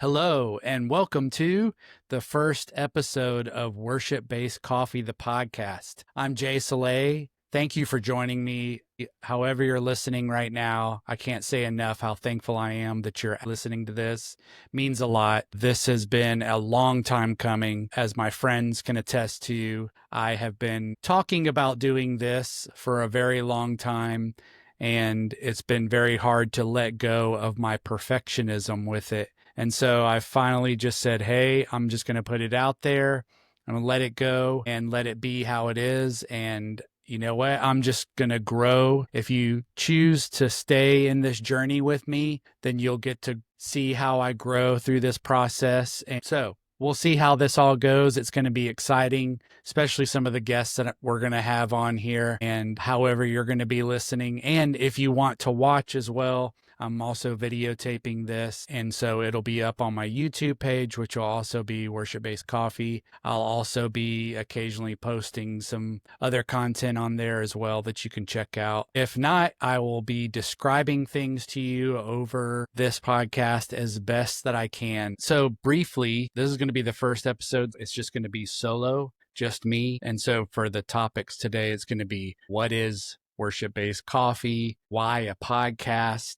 Hello, and welcome to the first episode of Worship Based Coffee, the podcast. I'm Jay Soleil. Thank you for joining me. However, you're listening right now, I can't say enough how thankful I am that you're listening to this. It means a lot. This has been a long time coming. As my friends can attest to, I have been talking about doing this for a very long time, and it's been very hard to let go of my perfectionism with it. And so I finally just said, hey, I'm just going to put it out there. I'm going to let it go and let it be how it is. And you know what? I'm just going to grow. If you choose to stay in this journey with me, then you'll get to see how I grow through this process. And so we'll see how this all goes. It's going to be exciting, especially some of the guests that we're going to have on here and however you're going to be listening. And if you want to watch as well, I'm also videotaping this, and so it'll be up on my YouTube page, which will also be Worship Based Coffee. I'll also be occasionally posting some other content on there as well that you can check out. If not, I will be describing things to you over this podcast as best that I can. So briefly, this is going to be the first episode. It's just going to be solo, just me. And so for the topics today, it's going to be what is Worship Based Coffee, why a podcast,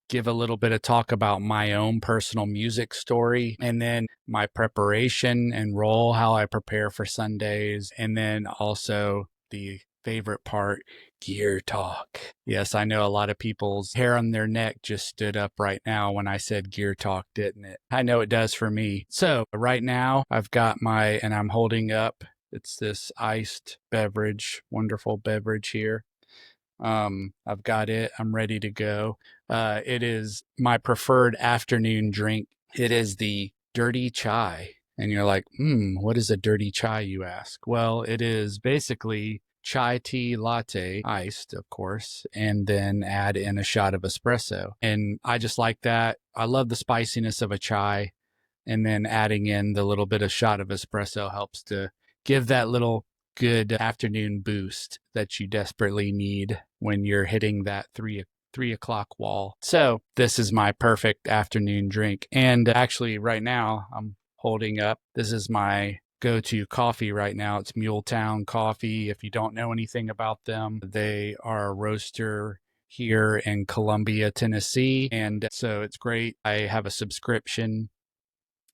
give a little bit of talk about my own personal music story, and then my preparation and role, how I prepare for Sundays, and then also the favorite part, gear talk. Yes, I know a lot of people's hair on their neck just stood up right now when I said gear talk, didn't it? I know it does for me. So right now I've got and I'm holding up, it's this iced beverage, wonderful beverage here. I've got it. I'm ready to go. It is my preferred afternoon drink. It is the dirty chai. And you're like, what is a dirty chai, you ask? Well, it is basically chai tea latte, iced, of course, and then add in a shot of espresso. And I just like that. I love the spiciness of a chai. And then adding in the little bit of shot of espresso helps to give that little good afternoon boost that you desperately need when you're hitting that three o'clock wall. So this is my perfect afternoon drink. And actually right now I'm holding up, this is my go-to coffee right now. It's Muletown Coffee. If you don't know anything about them, they are a roaster here in Columbia, Tennessee. And so it's great. I have a subscription.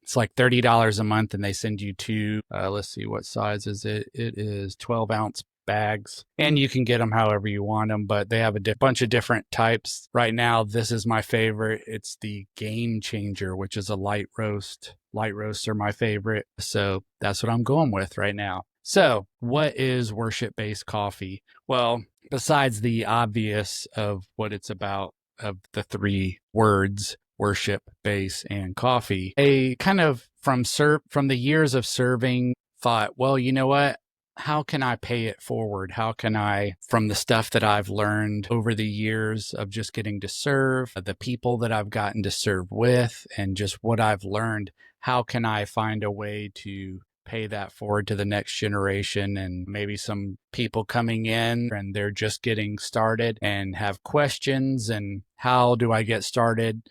It's like $30 a month, and they send you two, let's see, what size is it? It is 12-ounce bags, and you can get them however you want them, but they have a bunch of different types. Right now, this is my favorite. It's the Game Changer, which is a light roast. Light roasts are my favorite, so that's what I'm going with right now. So what is worship-based coffee? Well, besides the obvious of what it's about, of the three words, worship, base, and coffee, I kind of from the years of serving thought, well, you know what? How can I pay it forward? How can I, from the stuff that I've learned over the years of just getting to serve, the people that I've gotten to serve with, and just what I've learned, how can I find a way to pay that forward to the next generation? And maybe some people coming in and they're just getting started and have questions, and how do I get started,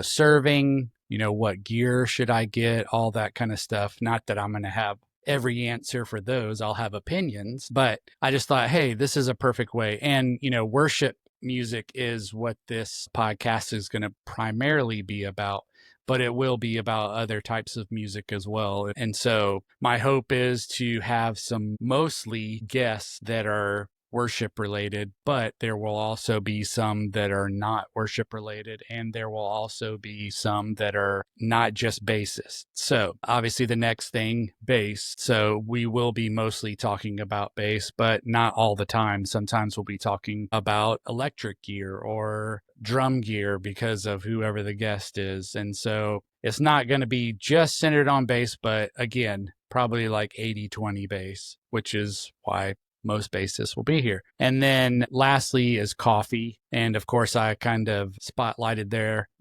serving, what gear should I get, all that kind of stuff. Not that I'm going to have every answer for those. I'll have opinions, but I just thought, hey, this is a perfect way. And, worship music is what this podcast is going to primarily be about, but it will be about other types of music as well. And so my hope is to have some mostly guests that are worship related, but there will also be some that are not worship related, and there will also be some that are not just bassists. So obviously the next thing, bass. So we will be mostly talking about bass, but not all the time. Sometimes we'll be talking about electric gear or drum gear because of whoever the guest is. And so it's not going to be just centered on bass, but again, probably like 80-20 bass, which is why most bassists will be here. And then lastly is coffee. And of course, I kind of spotlighted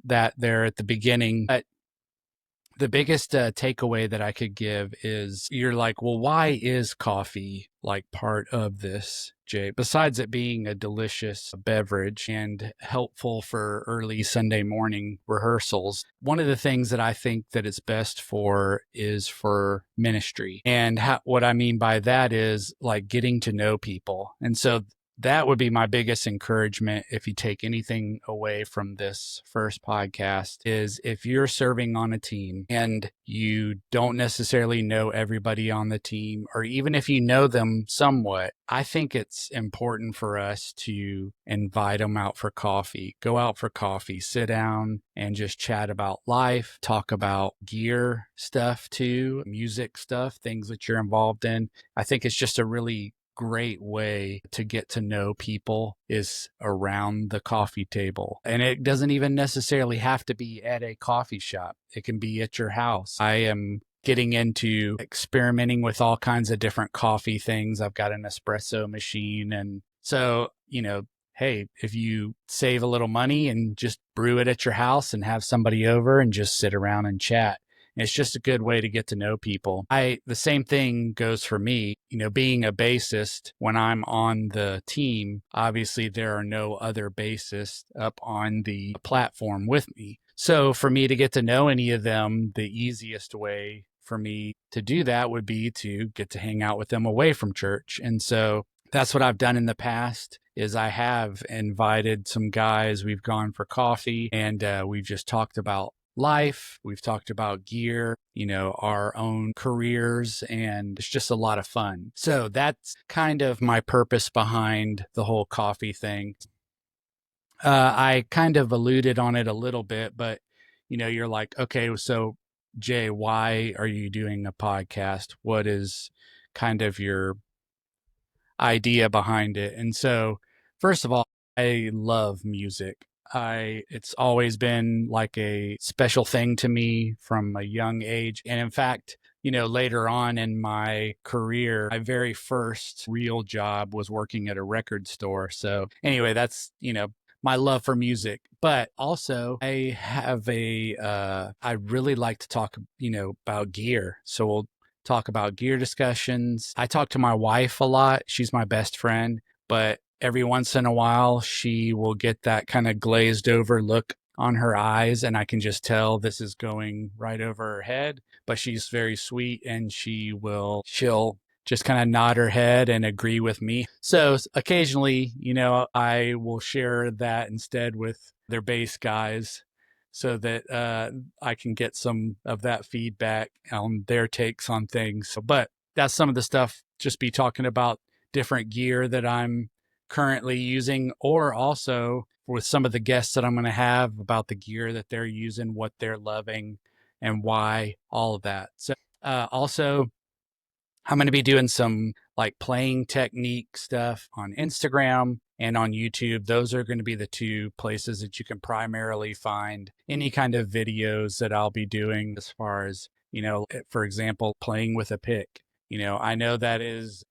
that there at the beginning. But The biggest takeaway that I could give is you're like, well, why is coffee like part of this, Jay? Besides it being a delicious beverage and helpful for early Sunday morning rehearsals, one of the things that I think that it's best for is for ministry. And what I mean by that is like getting to know people. And so that would be my biggest encouragement if you take anything away from this first podcast is if you're serving on a team and you don't necessarily know everybody on the team, or even if you know them somewhat, I think it's important for us to invite them out for coffee, go out for coffee, sit down and just chat about life, talk about gear stuff too, music stuff, things that you're involved in. I think it's just a really great way to get to know people is around the coffee table. And it doesn't even necessarily have to be at a coffee shop. It can be at your house. I am getting into experimenting with all kinds of different coffee things. I've got an espresso machine. And so, hey, if you save a little money and just brew it at your house and have somebody over and just sit around and chat, it's just a good way to get to know people. The same thing goes for me, being a bassist when I'm on the team, obviously there are no other bassists up on the platform with me. So for me to get to know any of them, the easiest way for me to do that would be to get to hang out with them away from church. And so that's what I've done in the past is I have invited some guys. We've gone for coffee and we've just talked about life. We've talked about gear, our own careers, and it's just a lot of fun. So that's kind of my purpose behind the whole coffee thing. I kind of alluded on it a little bit, but you're like, okay, so Jay, why are you doing a podcast? What is kind of your idea behind it? And so, first of all, I love music. It's always been like a special thing to me from a young age. And in fact, later on in my career, my very first real job was working at a record store. So anyway, that's, my love for music, but also I really like to talk, about gear. So we'll talk about gear discussions. I talk to my wife a lot. She's my best friend, but every once in a while, she will get that kind of glazed over look on her eyes, and I can just tell this is going right over her head. But she's very sweet, and she'll just kind of nod her head and agree with me. So occasionally, I will share that instead with their bass guys so that I can get some of that feedback on their takes on things. But that's some of the stuff, just be talking about different gear that I'm currently using, or also with some of the guests that I'm going to have about the gear that they're using, what they're loving and why, all of that. So also, I'm going to be doing some like playing technique stuff on Instagram and on YouTube. Those are going to be the two places that you can primarily find any kind of videos that I'll be doing as far as, for example, playing with a pick. I know that is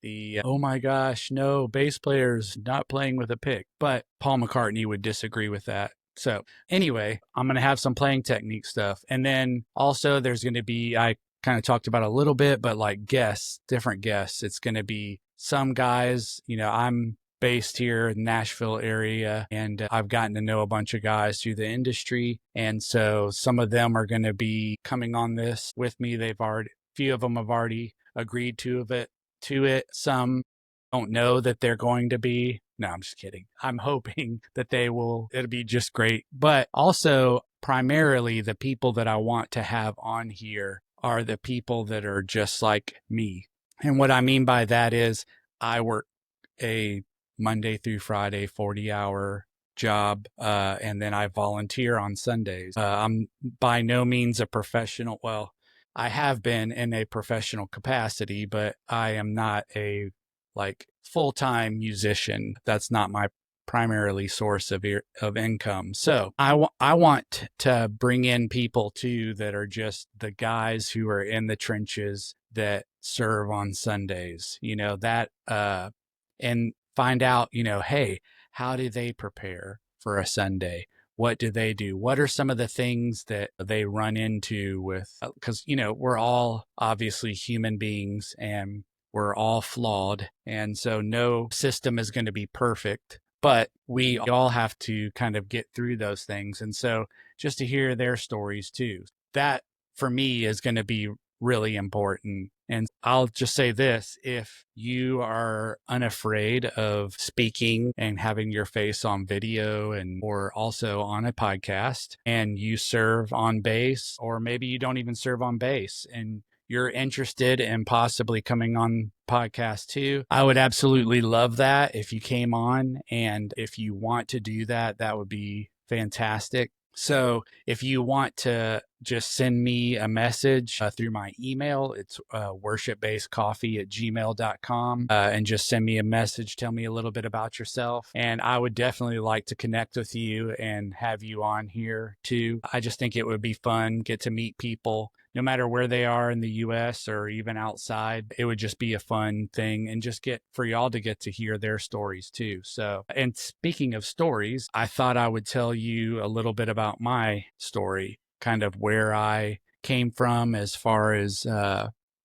oh my gosh, no, bass players not playing with a pick, but Paul McCartney would disagree with that. So anyway, I'm going to have some playing technique stuff. And then also there's going to be, I kind of talked about a little bit, but like different guests. It's going to be some guys, I'm based here in Nashville area, and I've gotten to know a bunch of guys through the industry. And so some of them are going to be coming on this with me. Few of them have already agreed to it. Some don't know that they're going to be. No, I'm just kidding. I'm hoping that it'll be just great. But also primarily the people that I want to have on here are the people that are just like me. And what I mean by that is I work a Monday through Friday 40-hour job, and then I volunteer on Sundays. I'm by no means a professional. Well, I have been in a professional capacity, but I am not a full-time musician. That's not my primarily source of income. So I want to bring in people too that are just the guys who are in the trenches that serve on Sundays, and find out, hey, how do they prepare for a Sunday? what do they do? What are some of the things that they run into with, because, we're all obviously human beings and we're all flawed. And so no system is going to be perfect, but we all have to kind of get through those things. And so just to hear their stories too, that for me is going to be really important. And I'll just say this, if you are unafraid of speaking and having your face on video or also on a podcast, and you serve on base, or maybe you don't even serve on base and you're interested in possibly coming on podcast too, I would absolutely love that if you came on. And if you want to do that, that would be fantastic. So if you want to just send me a message through my email, it's worshipbasedcoffee@gmail.com, and just send me a message. Tell me a little bit about yourself. And I would definitely like to connect with you and have you on here too. I just think it would be fun, get to meet people. No matter where they are in the US or even outside, it would just be a fun thing, and just for y'all to get to hear their stories too. So, and speaking of stories, I thought I would tell you a little bit about my story, kind of where I came from as far as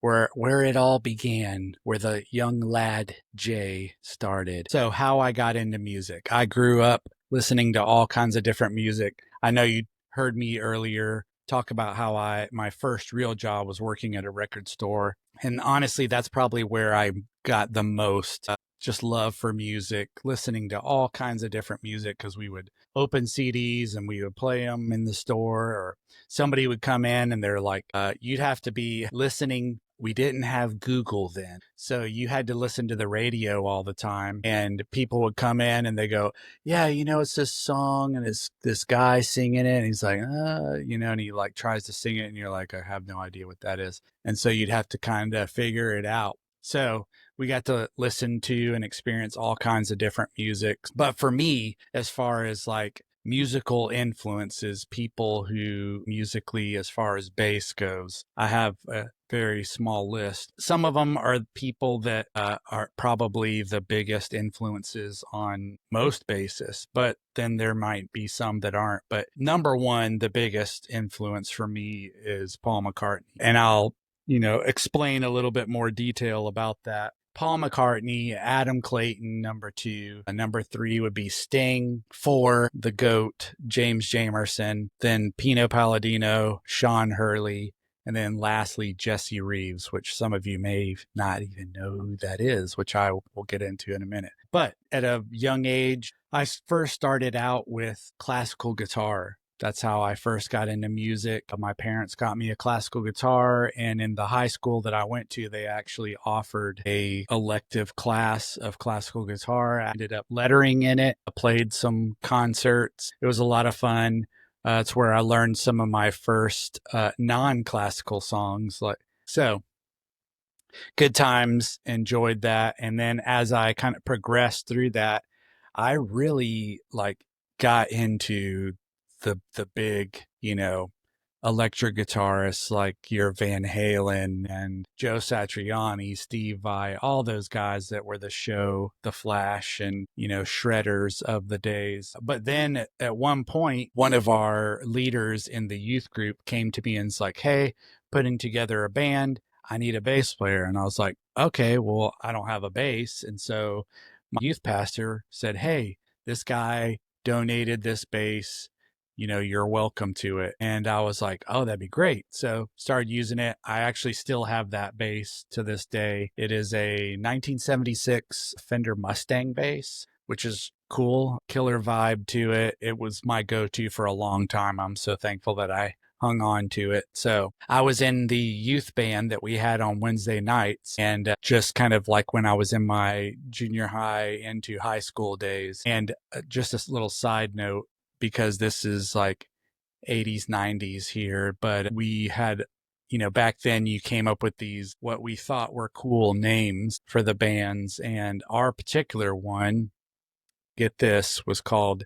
where it all began, where the young lad Jay started. So how I got into music. I grew up listening to all kinds of different music. I know you heard me earlier talk about how my first real job was working at a record store. And honestly, that's probably where I got the most just love for music, listening to all kinds of different music, because we would open CDs and we would play them in the store, or somebody would come in and they're like, you'd have to be listening. We didn't have Google then. So you had to listen to the radio all the time, and people would come in and they go, yeah, it's this song and it's this guy singing it. And he's like, and he like tries to sing it and you're like, I have no idea what that is. And so you'd have to kind of figure it out. So we got to listen to and experience all kinds of different music. But for me, as far as like musical influences, people who musically, as far as bass goes, I have a very small list. Some of them are people that are probably the biggest influences on most bassists, but then there might be some that aren't. But number one, the biggest influence for me is Paul McCartney. And I'll, explain a little bit more detail about that. Paul McCartney, Adam Clayton, number 2. Number 3 would be Sting. 4, the GOAT, James Jamerson. Then Pino Palladino, Sean Hurley. And then lastly, Jesse Reeves, which some of you may not even know who that is, which I will get into in a minute. But at a young age, I first started out with classical guitar. That's how I first got into music. My parents got me a classical guitar, and in the high school that I went to, they actually offered a elective class of classical guitar. I ended up lettering in it. I played some concerts. It was a lot of fun. It's where I learned some of my first non-classical songs. So good times, enjoyed that. And then as I kind of progressed through that, I really got into the big, electric guitarists like your Van Halen and Joe Satriani, Steve Vai, all those guys that were the Flash and, shredders of the days. But then at one point, one of our leaders in the youth group came to me and was like, hey, putting together a band, I need a bass player. And I was like, okay, well, I don't have a bass. And so my youth pastor said, hey, this guy donated this bass, you're welcome to it. And I was like, oh, that'd be great. So started using it. I actually still have that bass to this day. It is a 1976 Fender Mustang bass, which is cool, killer vibe to it. It was my go-to for a long time. I'm so thankful that I hung on to it. So I was in the youth band that we had on Wednesday nights, and just kind of like when I was in my junior high into high school days. And just a little side note, because this is like 80s, 90s here, but we had, back then you came up with these, what we thought were cool names for the bands. And our particular one, get this, was called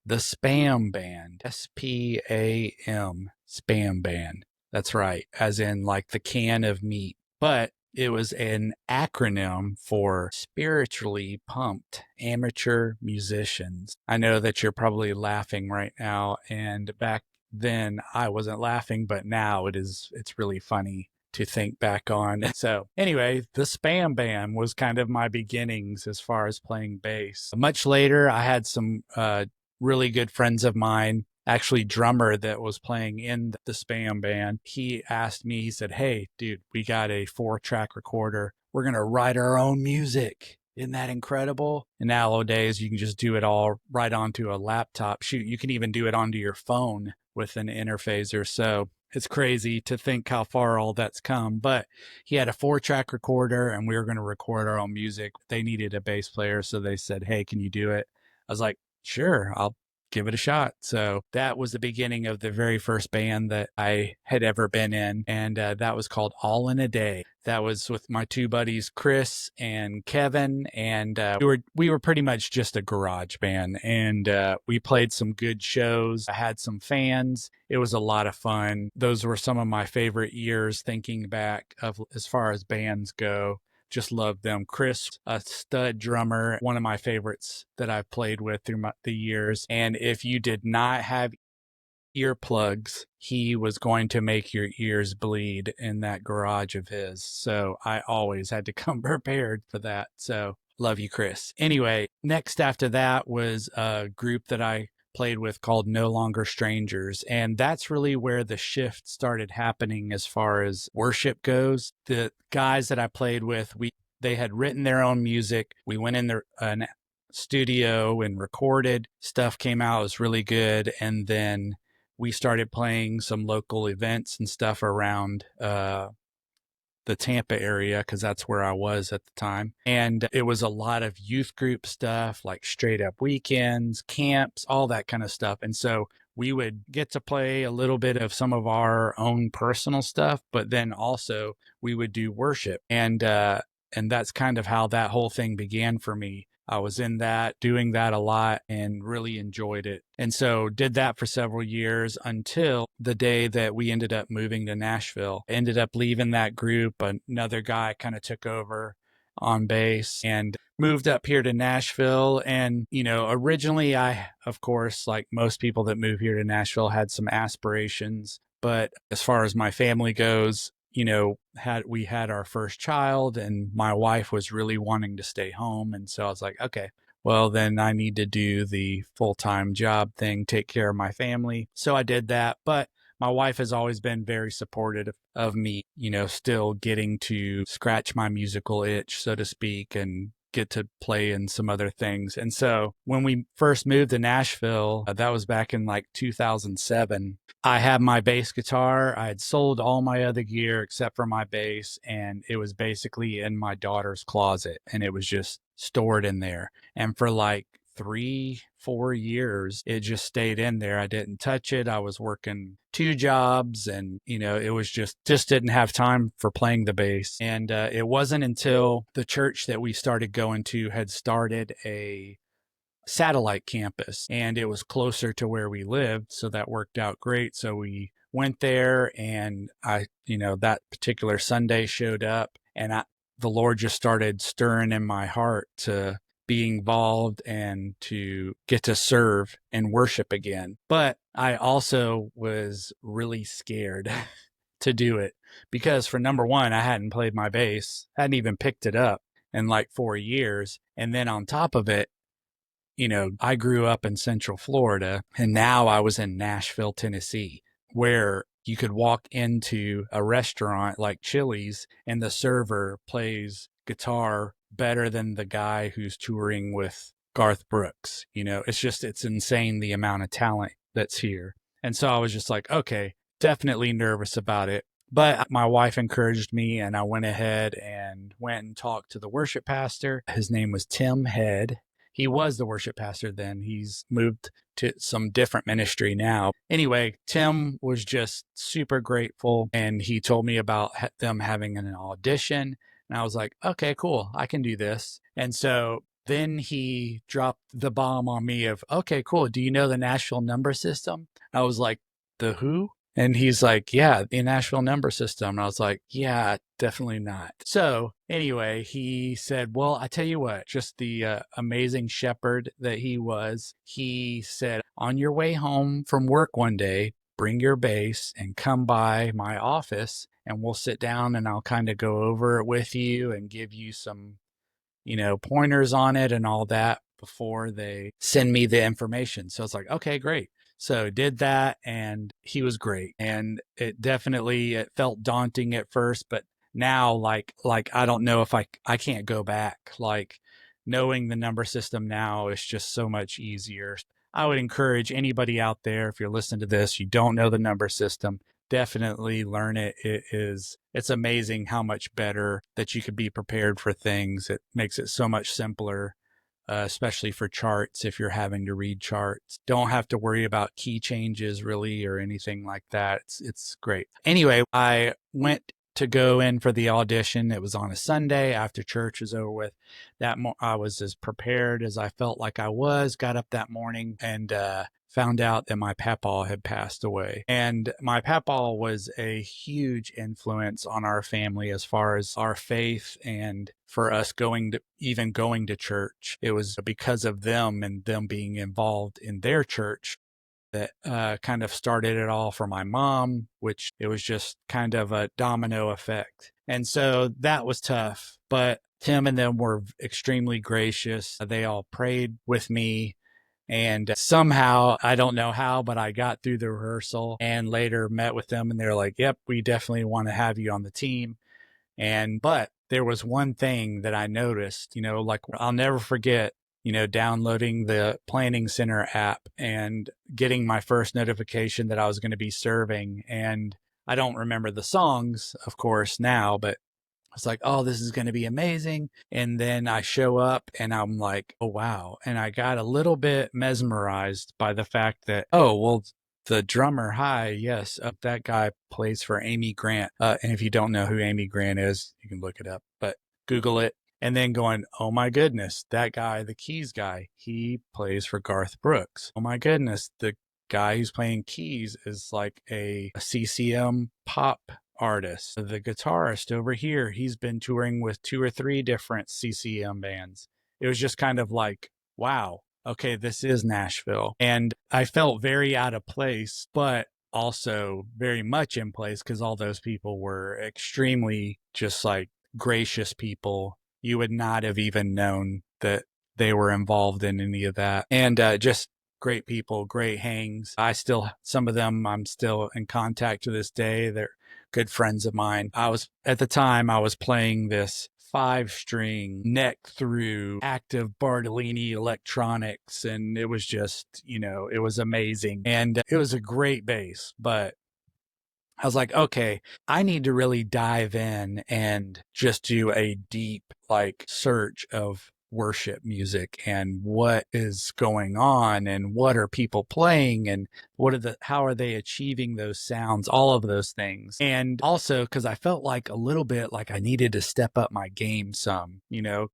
the Spam Band. SPAM, Spam Band. That's right. As in like the can of meat. But It was an acronym for Spiritually Pumped Amateur Musicians. I know that you're probably laughing right now, and back then I wasn't laughing, but now it's really funny to think back on. So anyway, the Spam Band was kind of my beginnings as far as playing bass. Much later, I had some really good friends of mine, actually drummer that was playing in the Spam Band. He asked me, he said, "Hey, dude, we got a 4-track recorder. We're going to write our own music. Isn't that incredible?" And nowadays, you can just do it all right onto a laptop. Shoot, you can even do it onto your phone with an interphaser. So it's crazy to think how far all that's come. But he had a 4-track recorder and we were going to record our own music. They needed a bass player. So they said, "Hey, can you do it?" I was like, "Sure, I'll give it a shot." So that was the beginning of the very first band that I had ever been in. And that was called All in a Day. That was with my 2 buddies, Chris and Kevin. And we were pretty much just a garage band. And we played some good shows. I had some fans. It was a lot of fun. Those were some of my favorite years thinking back of as far as bands go. Just loved them. Chris, a stud drummer, one of my favorites that I've played with through the years. And if you did not have earplugs, he was going to make your ears bleed in that garage of his. So I always had to come prepared for that. So love you, Chris. Anyway, next after that was a group that I played with called No Longer Strangers. And that's really where the shift started happening as far as worship goes. The guys that I played with, they had written their own music. We went in an studio and recorded. Stuff came out, it was really good. And then we started playing some local events and stuff around the Tampa area, because that's where I was at the time. And it was a lot of youth group stuff, like straight up weekends, camps, all that kind of stuff. And so we would get to play a little bit of some of our own personal stuff, but then also we would do worship. And that's kind of how that whole thing began for me. I was in that, doing that a lot, and really enjoyed it. And so did that for several years until the day that we ended up moving to Nashville. Ended up leaving that group. Another guy kind of took over on bass and moved up here to Nashville. And, originally I, of course, like most people that move here to Nashville, had some aspirations. But as far as my family goes, we had our first child and my wife was really wanting to stay home. And so I was like, okay, well, then I need to do the full-time job thing, take care of my family. So I did that. But my wife has always been very supportive of me, still getting to scratch my musical itch, so to speak, and get to play in some other things. And so when we first moved to Nashville, that was back in like 2007. I had my bass guitar. I had sold all my other gear except for my bass, and it was basically in my daughter's closet, and it was just stored in there. And for like 3-4 years, it just stayed in there. I didn't touch it. I was working 2 jobs, and it was just didn't have time for playing the bass. And it wasn't until the church that we started going to had started a satellite campus, and it was closer to where we lived, so that worked out great. So we went there, and that particular Sunday showed up, and the Lord just started stirring in my heart to be involved and to get to serve and worship again. But I also was really scared to do it, because for number one, I hadn't played my bass, hadn't even picked it up in like 4 years. And then on top of it, I grew up in Central Florida, and now I was in Nashville, Tennessee, where you could walk into a restaurant like Chili's and the server plays guitar better than the guy who's touring with Garth Brooks. It's insane the amount of talent that's here. And so I was just like, okay, definitely nervous about it. But my wife encouraged me, and I went ahead and went and talked to the worship pastor. His name was Tim Head. He was the worship pastor then. He's moved to some different ministry now. Anyway, Tim was just super grateful, and he told me about them having an audition. And I was like, okay, cool, I can do this. And so then he dropped the bomb on me of, okay, cool, do you know the Nashville number system? I was like, the who? And he's like, yeah, the Nashville number system. And I was like, yeah, definitely not. So anyway, he said, well, I tell you what, just the amazing shepherd that he was, he said, on your way home from work one day, bring your bass and come by my office and we'll sit down and I'll kind of go over it with you and give you some, pointers on it and all that before they send me the information. So it's like, okay, great. So did that and he was great. And it felt daunting at first, but now like I don't know if I can't go back. Like knowing the number system now is just so much easier. I would encourage anybody out there, if you're listening to this, you don't know the number system, definitely learn it. It's amazing how much better that you could be prepared for things. It makes it so much simpler, especially for charts. If you're having to read charts, don't have to worry about key changes really or anything like that. It's great. Anyway, I went to go in for the audition. It was on a Sunday after church was over with. I was as prepared as I felt like I was. Got up that morning and found out that my papaw had passed away. And my papaw was a huge influence on our family as far as our faith and for us going to church. It was because of them and them being involved in their church that kind of started it all for my mom, which it was just kind of a domino effect. And so that was tough, but Tim and them were extremely gracious. They all prayed with me. And somehow, I don't know how, but I got through the rehearsal and later met with them and they're like, yep, we definitely want to have you on the team. But there was one thing that I noticed, like I'll never forget, downloading the Planning Center app and getting my first notification that I was going to be serving. And I don't remember the songs, of course, now, but I was like, oh, this is going to be amazing. And then I show up and I'm like, oh, wow. And I got a little bit mesmerized by the fact that, oh, well, the drummer, hi, yes, that guy plays for Amy Grant. And if you don't know who Amy Grant is, you can look it up, but Google it. And then going, oh my goodness, that guy, the keys guy, he plays for Garth Brooks. Oh my goodness, the guy who's playing keys is like a CCM pop artist. The guitarist over here, he's been touring with 2 or 3 different CCM bands. It was just kind of like, wow, okay, this is Nashville. And I felt very out of place, but also very much in place because all those people were extremely just like gracious people. You would not have even known that they were involved in any of that. And just great people, great hangs. Some of them I'm still in contact to this day. They're good friends of mine. At the time, I was playing this 5-string neck through active Bartolini electronics. And it was just, it was amazing. And it was a great bass, but I was like, okay, I need to really dive in and just do a deep like search of worship music and what is going on and what are people playing and how are they achieving those sounds, all of those things. And also because I felt like a little bit like I needed to step up my game some,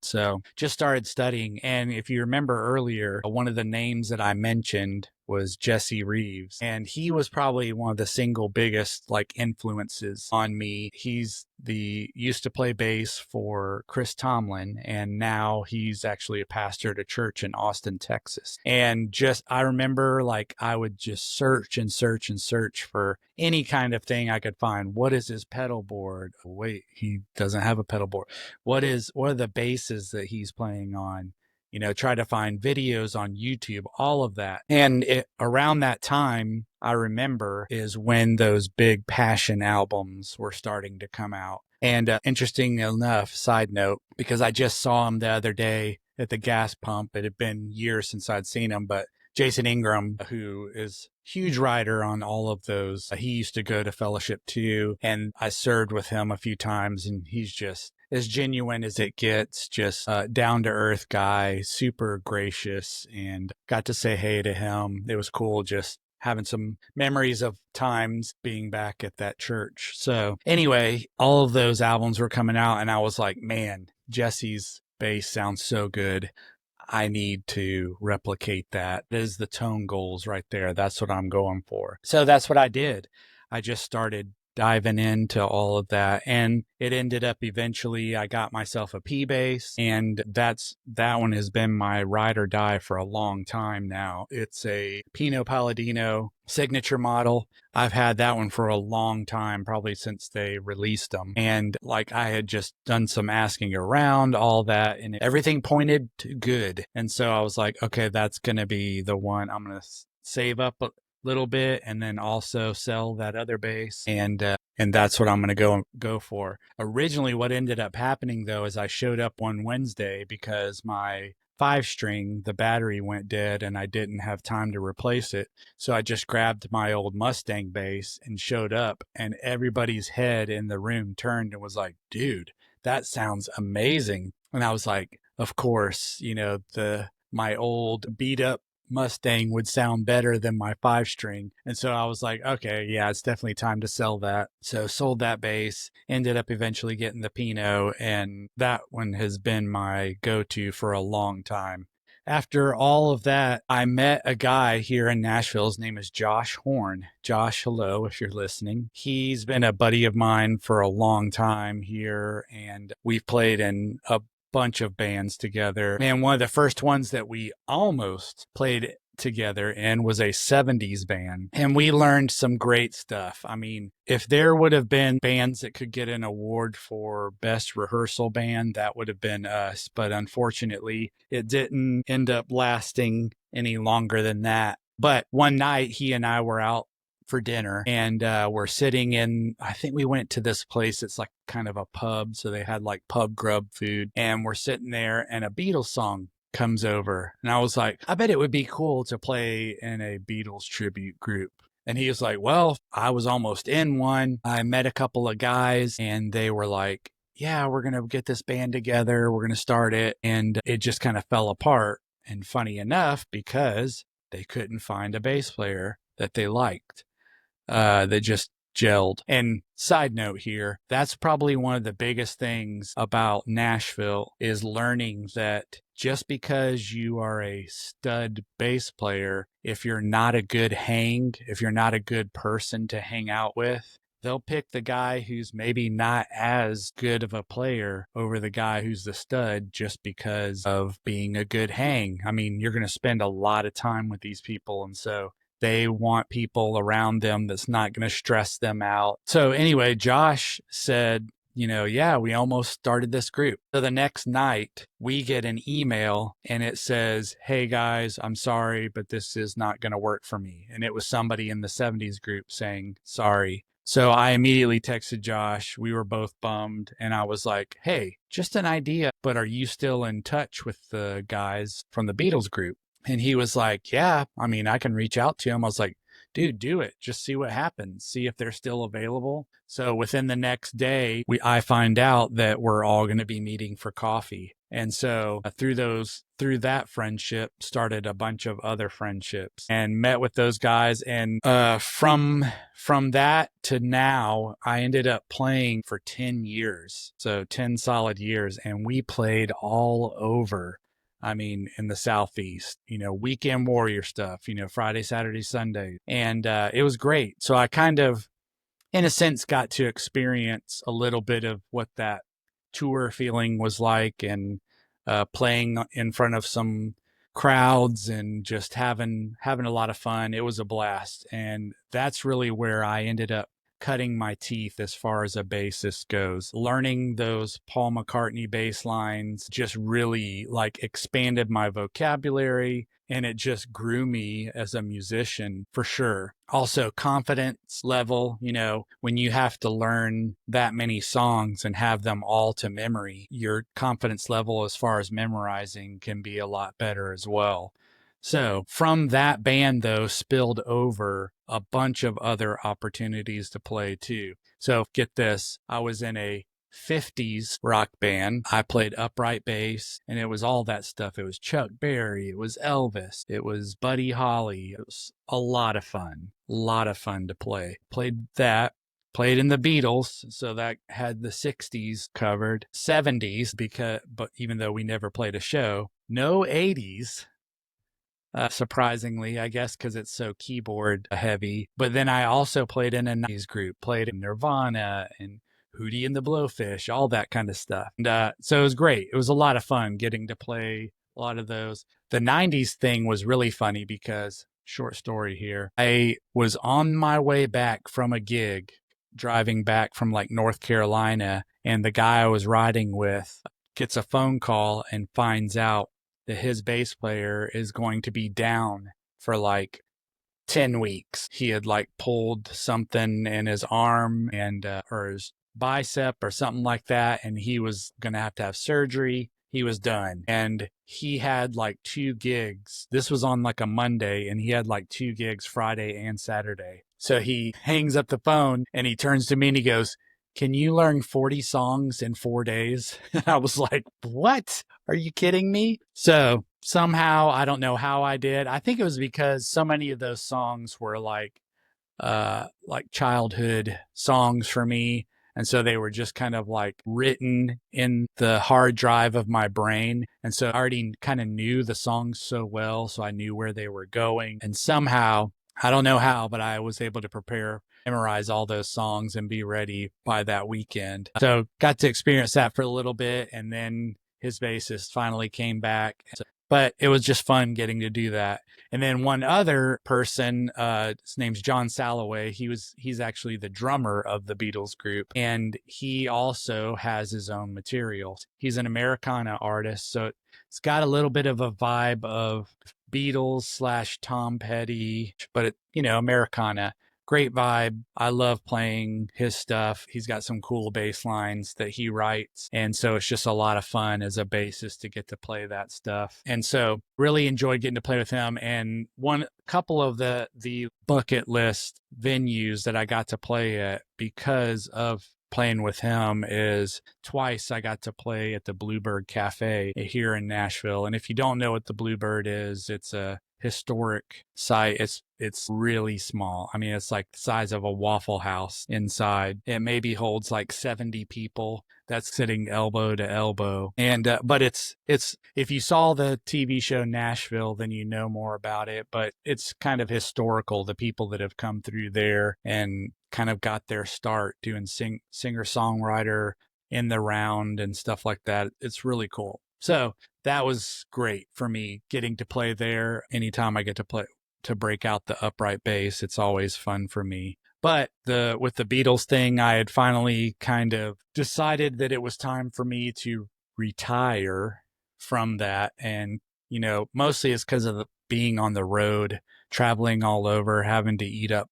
so just started studying. And if you remember earlier, one of the names that I mentioned was Jesse Reeves. And he was probably one of the single biggest like influences on me. Used to play bass for Chris Tomlin, and now he's actually a pastor at a church in Austin, Texas. And I remember like I would just search and search and search for any kind of thing I could find. What is his pedal board? Oh, wait, he doesn't have a pedal board. What are the basses that he's playing on? Try to find videos on YouTube, all of that. And around that time, I remember, is when those big Passion albums were starting to come out. And interesting enough, side note, because I just saw him the other day at the gas pump. It had been years since I'd seen him, but Jason Ingram, who is huge rider on all of those, he used to go to fellowship too. And I served with him a few times, and he's just as genuine as it gets, just down to earth guy, super gracious, and got to say hey to him. It was cool just having some memories of times being back at that church. So anyway, all of those albums were coming out and I was like, man, Jesse's bass sounds so good. I need to replicate that. That is the tone goals right there. That's what I'm going for. So that's what I did. I just started diving into all of that, and it ended up eventually I got myself a P bass, and that one has been my ride or die for a long time now. It's a Pino Palladino signature model. I've had that one for a long time, probably since they released them. And like I had just done some asking around, all that, and everything pointed to good. And so I was like, okay, that's going to be the one. I'm going to save up a little bit and then also sell that other bass. And that's what I'm going to go for. Originally, what ended up happening though is I showed up one Wednesday because my 5-string, the battery went dead and I didn't have time to replace it. So I just grabbed my old Mustang bass and showed up, and everybody's head in the room turned and was like, dude, that sounds amazing. And I was like, of course, my old beat up Mustang would sound better than my 5-string. And so I was like, okay, yeah, it's definitely time to sell that. So sold that bass, ended up eventually getting the Pinot, and that one has been my go-to for a long time. After all of that, I met a guy here in Nashville. His name is Josh Horn. Josh, hello, if you're listening. He's been a buddy of mine for a long time here, and we've played in a bunch of bands together. And one of the first ones that we almost played together in was a 70s band, and we learned some great stuff. I mean, if there would have been bands that could get an award for best rehearsal band, that would have been us. But unfortunately, it didn't end up lasting any longer than that. But one night, he and I were out for dinner, and we're sitting in, I think we went to this place. It's like kind of a pub, so they had like pub grub food, and we're sitting there and a Beatles song comes over, and I was like, I bet it would be cool to play in a Beatles tribute group. And he was like, well, I was almost in one. I met a couple of guys and they were like, yeah, we're going to get this band together, we're going to start it. And it just kind of fell apart. And funny enough, because they couldn't find a bass player that they liked, that just gelled. And side note here, that's probably one of the biggest things about Nashville, is learning that just because you are a stud bass player, if you're not a good if you're not a good person to hang out with, they'll pick the guy who's maybe not as good of a player over the guy who's the stud just because of being a good hang. I mean, you're going to spend a lot of time with these people, and so they want people around them that's not going to stress them out. So anyway, Josh said, yeah, we almost started this group. So the next night we get an email and it says, hey guys, I'm sorry, but this is not going to work for me. And it was somebody in the 70s group saying, sorry. So I immediately texted Josh. We were both bummed. And I was like, hey, just an idea, but are you still in touch with the guys from the Beatles group? And he was like, yeah, I mean, I can reach out to him. I was like, dude, do it. Just see what happens. See if they're still available. So within the next day, I find out that we're all going to be meeting for coffee. And so through that friendship, started a bunch of other friendships and met with those guys. And from that to now, I ended up playing for 10 years. So 10 solid years. And we played all over. I mean, in the Southeast, weekend warrior stuff, Friday, Saturday, Sunday. And it was great. So I kind of, in a sense, got to experience a little bit of what that tour feeling was like, and playing in front of some crowds and just having a lot of fun. It was a blast. And that's really where I ended up cutting my teeth as far as a bassist goes. Learning those Paul McCartney bass lines just really expanded my vocabulary, and it just grew me as a musician for sure. Also, confidence level, when you have to learn that many songs and have them all to memory, your confidence level as far as memorizing can be a lot better as well. So from that band, though, spilled over a bunch of other opportunities to play too. So get this, I was in a 50s rock band. I played upright bass, and it was all that stuff. It was Chuck Berry, it was Elvis, it was Buddy Holly. It was a lot of fun to play. Played that. Played in the Beatles, so that had the 60s covered. 70s, but even though we never played a show. No 80s. surprisingly, I guess, because it's so keyboard heavy. But then I also played in a 90s group, played in Nirvana and Hootie and the Blowfish, all that kind of stuff. And so it was great. It was a lot of fun getting to play a lot of those. The 90s thing was really funny because, short story here, I was on my way back from a gig, driving back from like North Carolina, and the guy I was riding with gets a phone call and finds out that his bass player is going to be down for like 10 weeks. He had like pulled something in his arm and or his bicep or something like that, and he was going to have surgery. He was done. And he had like 2 gigs. This was on like a Monday, and he had like 2 gigs Friday and Saturday. So he hangs up the phone and he turns to me and he goes, "Can you learn 40 songs in 4 days?" And I was like, "What? Are you kidding me?" So somehow, I don't know how I did. I think it was because so many of those songs were like childhood songs for me. And so they were just kind of like written in the hard drive of my brain. And so I already kind of knew the songs so well. So I knew where they were going. And somehow, I don't know how, but I was able to memorize all those songs and be ready by that weekend. So got to experience that for a little bit. And then his bassist finally came back. But it was just fun getting to do that. And then one other person, his name's John Salloway. He's actually the drummer of the Beatles group, and he also has his own material. He's an Americana artist, so it's got a little bit of a vibe of Beatles slash Tom Petty, but Americana. Great vibe. I love playing his stuff. He's got some cool bass lines that he writes. And so it's just a lot of fun as a bassist to get to play that stuff. And so really enjoyed getting to play with him. And one couple of the bucket list venues that I got to play at because of playing with him is twice I got to play at the Bluebird Cafe here in Nashville. And if you don't know what the Bluebird is, it's a historic site. It's really small. I mean, it's like the size of a Waffle House inside. It maybe holds like 70 people. That's sitting elbow to elbow. And but it's if you saw the TV show Nashville, then you know more about it. But it's kind of historical. The people that have come through there and kind of got their start doing singer songwriter in the round and stuff like that. It's really cool. So that was great for me getting to play there. Anytime I get to break out the upright bass, it's always fun for me. But with the Beatles thing, I had finally kind of decided that it was time for me to retire from that. And, mostly it's because of being on the road, traveling all over, having to eat up,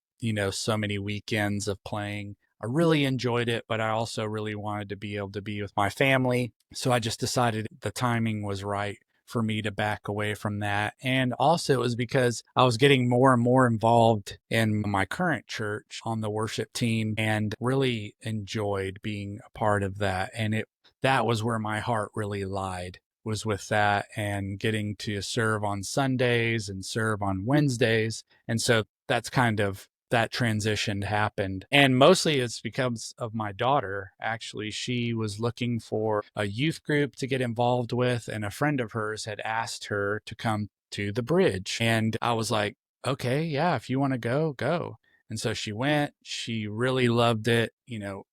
so many weekends of playing. I really enjoyed it, but I also really wanted to be able to be with my family. So I just decided the timing was right for me to back away from that. And also it was because I was getting more and more involved in my current church on the worship team and really enjoyed being a part of that. And that was where my heart really lied, was with that and getting to serve on Sundays and serve on Wednesdays. And so that's kind of that transition happened. And mostly it's because of my daughter. Actually, she was looking for a youth group to get involved with, and a friend of hers had asked her to come to the bridge. And I was like, okay, yeah, if you want to go, go. And so she went. She really loved it,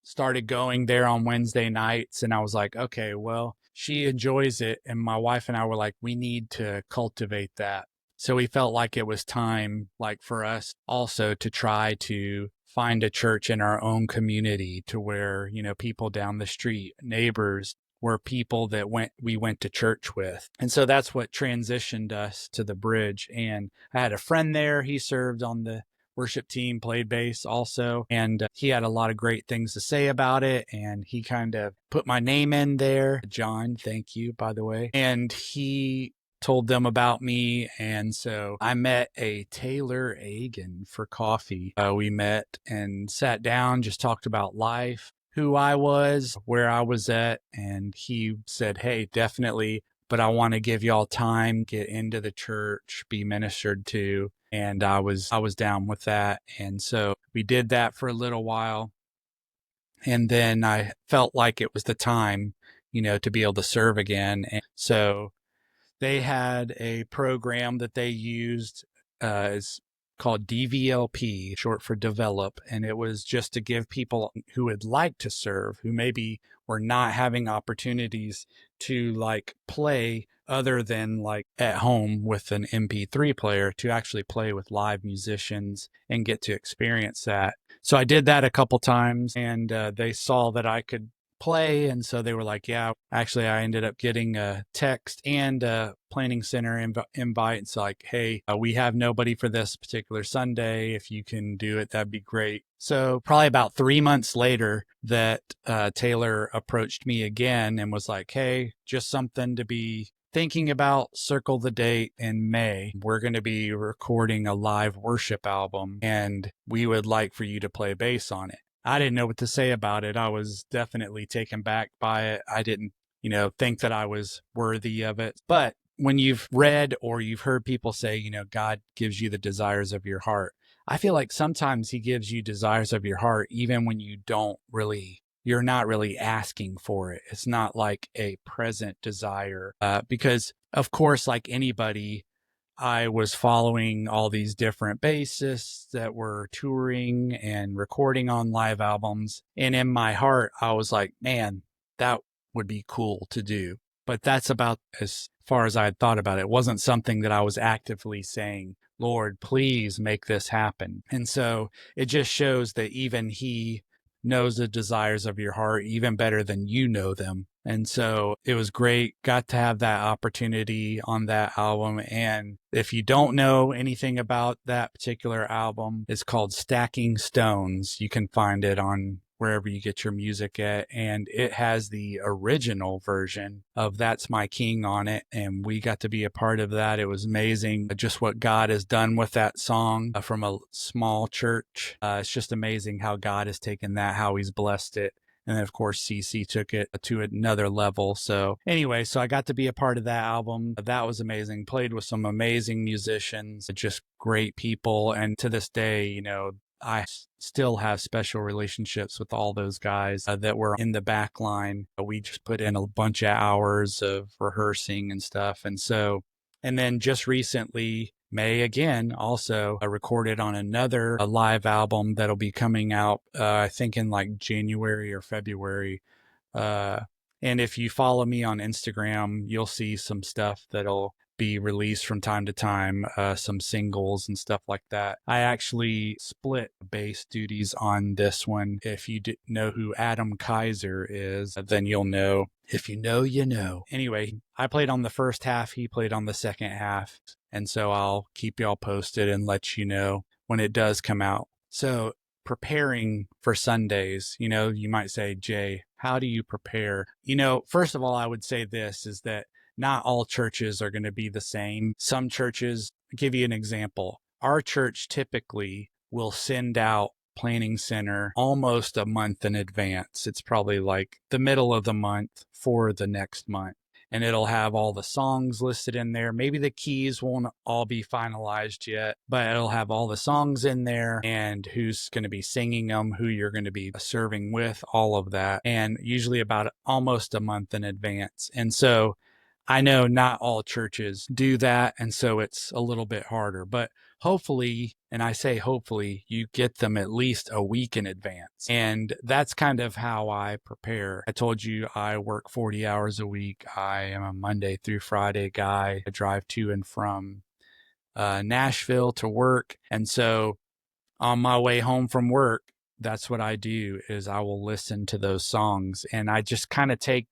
started going there on Wednesday nights. And I was like, okay, well, she enjoys it. And my wife and I were like, we need to cultivate that. So we felt like it was time, like for us also to try to find a church in our own community to where, people down the street, neighbors, were people that we went to church with. And so that's what transitioned us to the bridge. And I had a friend there. He served on the worship team, played bass also. And he had a lot of great things to say about it. And he kind of put my name in there. John, thank you, by the way. And he told them about me. And so I met a Taylor Agan for coffee. We met and sat down, just talked about life, who I was, where I was at. And he said, hey, definitely, but I want to give y'all time, get into the church, be ministered to. And I was down with that. And so we did that for a little while. And then I felt like it was the time, to be able to serve again. And so they had a program that they used. It's called DVLP, short for develop. And it was just to give people who would like to serve, who maybe were not having opportunities to like play other than like at home with an MP3 player, to actually play with live musicians and get to experience that. So I did that a couple times, and they saw that I could play, and so they were like, yeah, actually I ended up getting a text and a planning center invite. It's like, hey, we have nobody for this particular Sunday. If you can do it, that'd be great. So probably about 3 months later, that Taylor approached me again and was like, hey, just something to be thinking about. Circle the date in May. We're going to be recording a live worship album, and we would like for you to play bass on it. I didn't know what to say about it. I was definitely taken back by it. I didn't, think that I was worthy of it. But when you've read or you've heard people say, God gives you the desires of your heart, I feel like sometimes he gives you desires of your heart, even when you're not really asking for it. It's not like a present desire, because of course, like anybody, I was following all these different bassists that were touring and recording on live albums. And in my heart, I was like, man, that would be cool to do. But that's about as far as I had thought about it. It wasn't something that I was actively saying, Lord, please make this happen. And so it just shows that even he knows the desires of your heart even better than you know them. And so it was great. Got to have that opportunity on that album. And if you don't know anything about that particular album, it's called Stacking Stones. You can find it on wherever you get your music at. And it has the original version of That's My King on it. And we got to be a part of that. It was amazing just what God has done with that song from a small church. It's just amazing how God has taken that, how he's blessed it. And then, of course, CC took it to another level. So anyway, so I got to be a part of that album. That was amazing. Played with some amazing musicians, just great people. And to this day, I still have special relationships with all those guys that were in the back line. We just put in a bunch of hours of rehearsing and stuff. And then just recently, May again, also recorded on another live album that'll be coming out, I think in like January or February. And if you follow me on Instagram, you'll see some stuff that'll be released from time to time, some singles and stuff like that. I actually split bass duties on this one. If you know who Adam Kaiser is, then you'll know. If you know, you know. Anyway, I played on the first half, he played on the second half. And so I'll keep y'all posted and let you know when it does come out. So preparing for Sundays, you might say, Jay, how do you prepare? First of all, I would say this is that not all churches are going to be the same. Some churches, give you an example. Our church typically will send out planning center almost a month in advance. It's probably like the middle of the month for the next month. And it'll have all the songs listed in there. Maybe the keys won't all be finalized yet, but it'll have all the songs in there and who's going to be singing them, who you're going to be serving with, all of that. And usually about almost a month in advance. And so I know not all churches do that, and so it's a little bit harder. But hopefully, and I say hopefully, you get them at least a week in advance. And that's kind of how I prepare. I told you I work 40 hours a week. I am a Monday through Friday guy. I drive to and from Nashville to work. And so on my way home from work, that's what I do is I will listen to those songs, and I just kind of take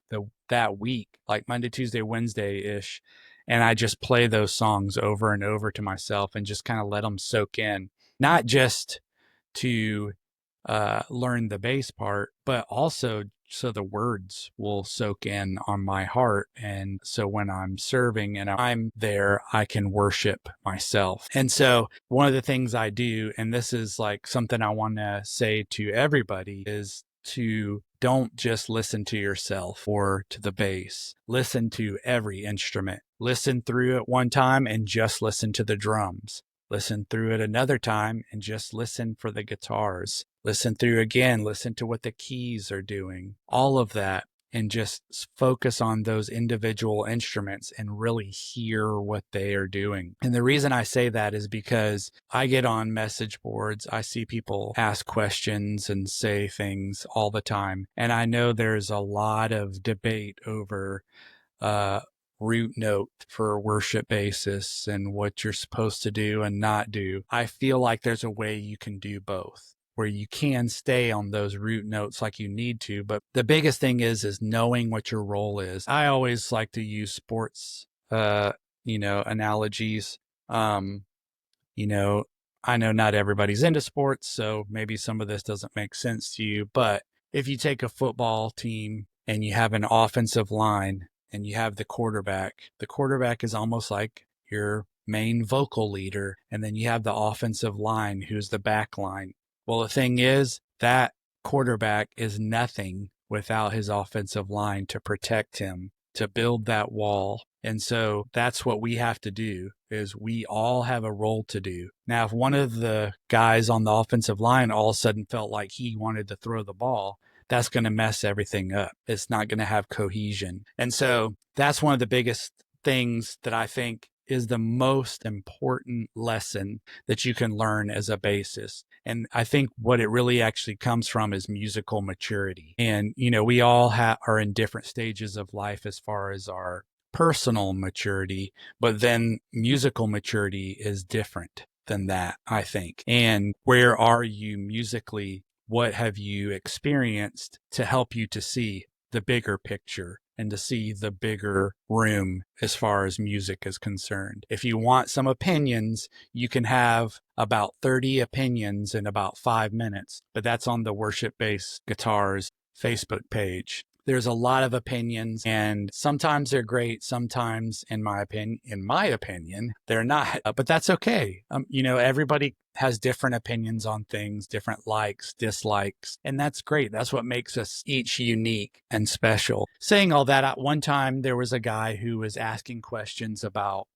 that week, like Monday, Tuesday, Wednesday-ish, and I just play those songs over and over to myself and just kind of let them soak in, not just to learn the bass part, but also so the words will soak in on my heart. And so when I'm serving and I'm there, I can worship myself. And so one of the things I do, and this is like something I want to say to everybody, is to don't just listen to yourself or to the bass. Listen to every instrument. Listen through it one time and just listen to the drums. Listen through it another time and just listen for the guitars. Listen through again, listen to what the keys are doing, all of that. and just focus on those individual instruments and really hear what they are doing. And the reason I say that is because I get on message boards. I see people ask questions and say things all the time. And I know there's a lot of debate over root note for worship basis and what you're supposed to do and not do. I feel like there's a way you can do both, where you can stay on those root notes like you need to. But the biggest thing is knowing what your role is. I always like to use sports, analogies. I know not everybody's into sports, so maybe some of this doesn't make sense to you. But if you take a football team and you have an offensive line and you have the quarterback is almost like your main vocal leader. And then you have the offensive line, who's the back line. Well, the thing is, that quarterback is nothing without his offensive line to protect him, to build that wall. And so that's what we have to do, is we all have a role to do. Now, if one of the guys on the offensive line all of a sudden felt like he wanted to throw the ball, that's going to mess everything up. It's not going to have cohesion. And so that's one of the biggest things that I think is the most important lesson that you can learn as a bassist. And I think what it really actually comes from is musical maturity. And, we all are in different stages of life as far as our personal maturity, but then musical maturity is different than that, I think. And where are you musically? What have you experienced to help you to see the bigger picture and to see the bigger room as far as music is concerned? If you want some opinions, you can have about 30 opinions in about 5 minutes, but that's on the Worship Bass Guitars Facebook page. There's a lot of opinions, and sometimes they're great. Sometimes, in my opinion, they're not, but that's okay. Everybody has different opinions on things, different likes, dislikes, and that's great. That's what makes us each unique and special. Saying all that, at one time, there was a guy who was asking questions about,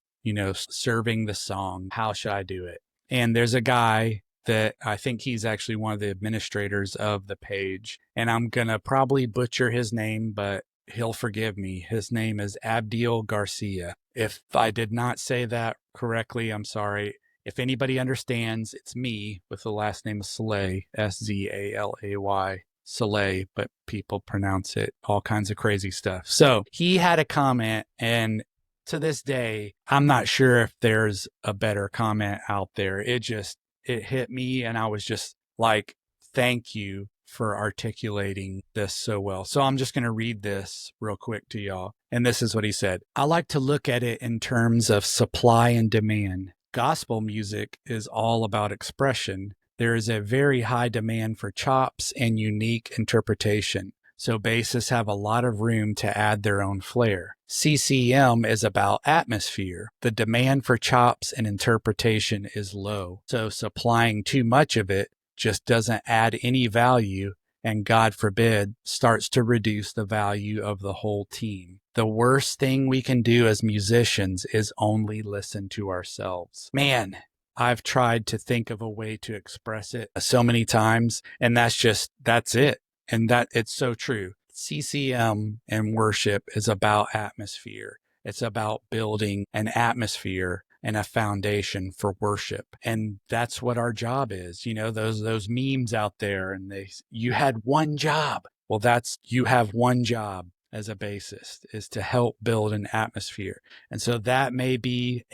serving the song. How should I do it? And there's a guy that I think he's actually one of the administrators of the page. And I'm going to probably butcher his name, but he'll forgive me. His name is Abdiel Garcia. If I did not say that correctly, I'm sorry. If anybody understands, it's me with the last name of Saleh, Szalay, Saleh, but people pronounce it all kinds of crazy stuff. So he had a comment, and to this day, I'm not sure if there's a better comment out there. It hit me, and I was just like, thank you for articulating this so well. So I'm just going to read this real quick to y'all. And this is what he said. I like to look at it in terms of supply and demand. Gospel music is all about expression. There is a very high demand for chops and unique interpretation. So bassists have a lot of room to add their own flair. CCM is about atmosphere. The demand for chops and interpretation is low. So supplying too much of it just doesn't add any value, and God forbid, starts to reduce the value of the whole team. The worst thing we can do as musicians is only listen to ourselves. Man, I've tried to think of a way to express it so many times, and that's it. And that it's so true. CCM and worship is about atmosphere. It's about building an atmosphere and a foundation for worship. And that's what our job is. Those memes out there, and you had one job. Well, you have one job as a bassist, is to help build an atmosphere. And so that may be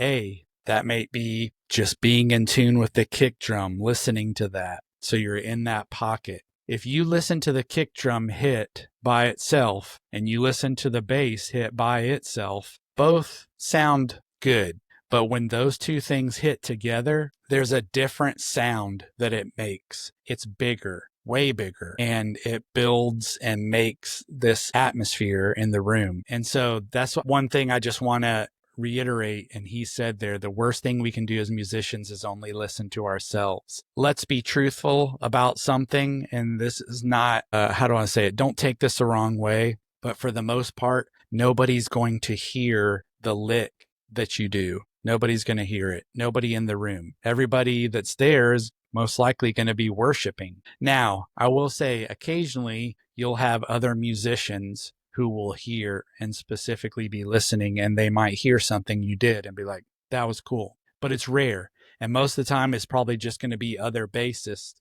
just being in tune with the kick drum, listening to that. So you're in that pocket. If you listen to the kick drum hit by itself and you listen to the bass hit by itself, both sound good. But when those two things hit together, there's a different sound that it makes. It's bigger, way bigger, and it builds and makes this atmosphere in the room. And so that's one thing I just want to reiterate. And he said there, the worst thing we can do as musicians is only listen to ourselves. Let's be truthful about something. And this is not, how do I say it? Don't take this the wrong way. But for the most part, nobody's going to hear the lick that you do. Nobody's going to hear it. Nobody in the room. Everybody that's there is most likely going to be worshiping. Now, I will say occasionally you'll have other musicians who will hear and specifically be listening, and they might hear something you did and be like, that was cool. But it's rare. And most of the time, it's probably just going to be other bassists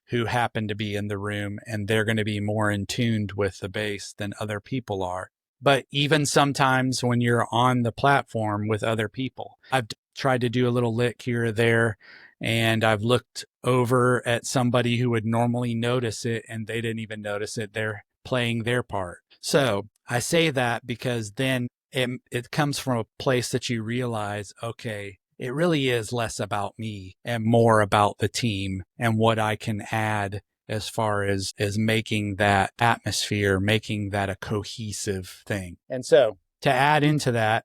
who happen to be in the room, and they're going to be more in tuned with the bass than other people are. But even sometimes when you're on the platform with other people, I've tried to do a little lick here or there, and I've looked over at somebody who would normally notice it, and they didn't even notice it. They're playing their part. So I say that because then it comes from a place that you realize, okay, it really is less about me and more about the team and what I can add as far as making that atmosphere, making that a cohesive thing. And so to add into that,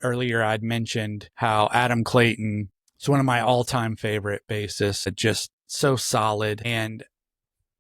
earlier I'd mentioned how Adam Clayton is one of my all-time favorite bassists, just so solid. And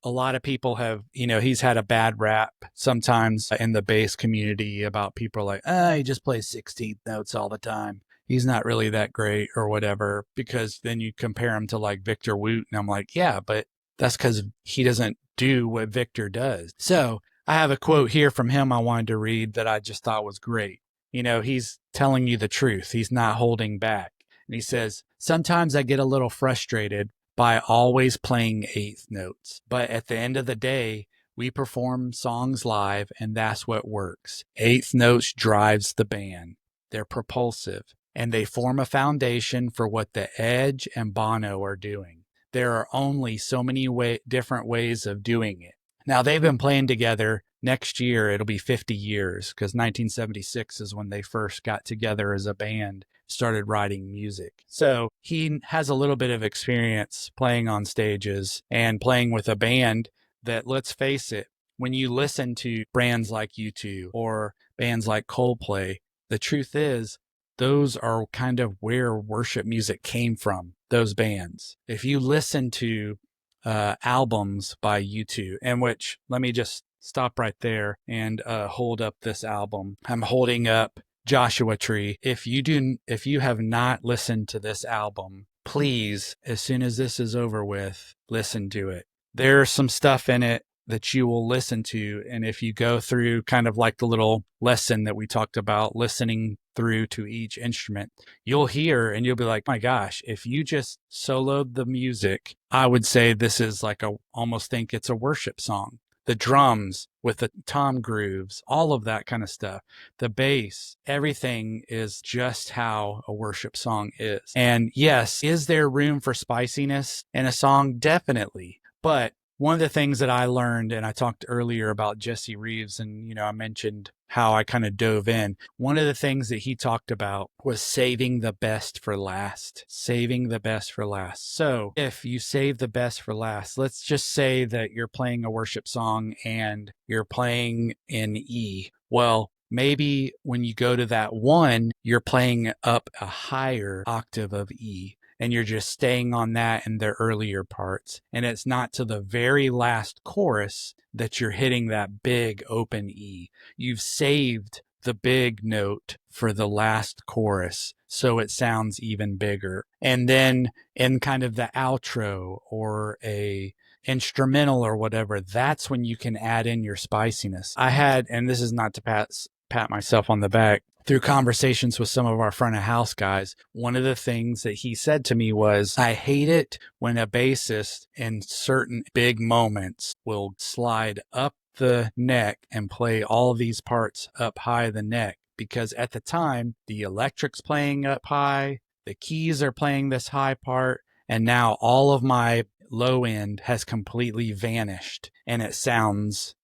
a lot of people have, he's had a bad rap sometimes in the bass community about people like, he just plays 16th notes all the time. He's not really that great or whatever, because then you compare him to like Victor Woot. And I'm like, yeah, but that's because he doesn't do what Victor does. So I have a quote here from him I wanted to read that I just thought was great. He's telling you the truth. He's not holding back. And he says, sometimes I get a little frustrated by always playing eighth notes. But at the end of the day, we perform songs live, and that's what works. Eighth notes drives the band. They're propulsive, and they form a foundation for what the Edge and Bono are doing. There are only so many different ways of doing it. Now, they've been playing together. Next year, it'll be 50 years, because 1976 is when they first got together as a band, started writing music. So he has a little bit of experience playing on stages and playing with a band that, let's face it, when you listen to brands like U2 or bands like Coldplay, the truth is, those are kind of where worship music came from, those bands. If you listen to albums by U2, and which, let me just stop right there and hold up this album. I'm holding up Joshua Tree. If you have not listened to this album, please, as soon as this is over with, listen to it. There's some stuff in it that you will listen to. And if you go through kind of like the little lesson that we talked about, listening through to each instrument, you'll hear and you'll be like, my gosh, if you just soloed the music, I would say this is like almost think it's a worship song. The drums with the tom grooves, all of that kind of stuff, the bass, everything is just how a worship song is. And yes, is there room for spiciness in a song? Definitely. But one of the things that I learned, and I talked earlier about Jesse Reeves, and, I mentioned how I kind of dove in. One of the things that he talked about was saving the best for last, saving the best for last. So if you save the best for last, let's just say that you're playing a worship song and you're playing in E. Well, maybe when you go to that one, you're playing up a higher octave of E. And you're just staying on that in the earlier parts. And it's not to the very last chorus that you're hitting that big open E. You've saved the big note for the last chorus, so it sounds even bigger. And then in kind of the outro or a instrumental or whatever, that's when you can add in your spiciness. I had, and this is not to pat myself on the back, through conversations with some of our front of house guys, one of the things that he said to me was, I hate it when a bassist in certain big moments will slide up the neck and play all of these parts up high the neck, because at the time, the electric's playing up high, the keys are playing this high part, and now all of my low end has completely vanished, and it sounds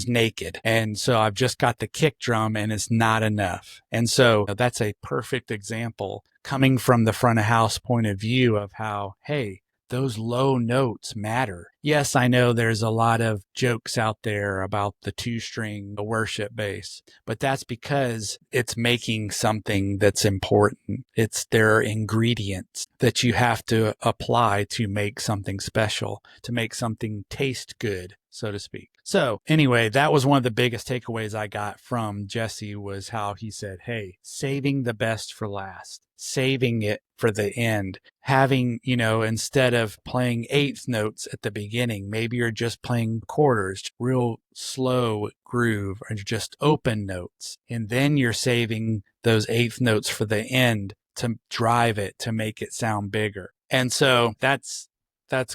naked. And so I've just got the kick drum and it's not enough. And so that's a perfect example coming from the front of house point of view of how, hey, those low notes matter. Yes, I know there's a lot of jokes out there about the 2-string worship bass, but that's because it's making something that's important. It's their ingredients that you have to apply to make something special, to make something taste good, so to speak. So anyway, that was one of the biggest takeaways I got from Jesse, was how he said, hey, saving the best for last. saving it for the end. Having, instead of playing eighth notes at the beginning, maybe you're just playing quarters, real slow groove, or just open notes. And then you're saving those eighth notes for the end to drive it, to make it sound bigger. And so that's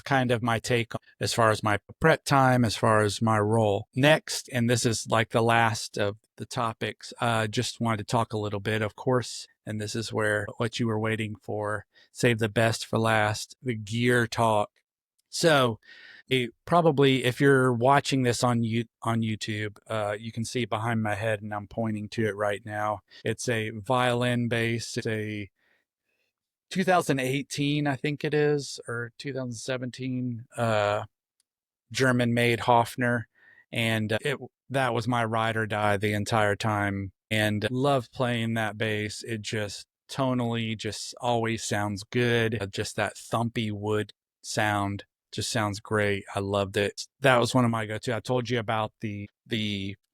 kind of my take as far as my prep time, as far as my role. Next, and this is like the last of the topics, just wanted to talk a little bit, of course, and this is where what you were waiting for, save the best for last, the gear talk. So probably if you're watching this on YouTube, you can see behind my head, and I'm pointing to it right now. It's a violin bass. It's a 2018, I think it is, or 2017, German-made Hofner, and that was my ride or die the entire time, and loved playing that bass. It just tonally just always sounds good. Just that thumpy wood sound just sounds great. I loved it. That was one of my go-to. I told you about the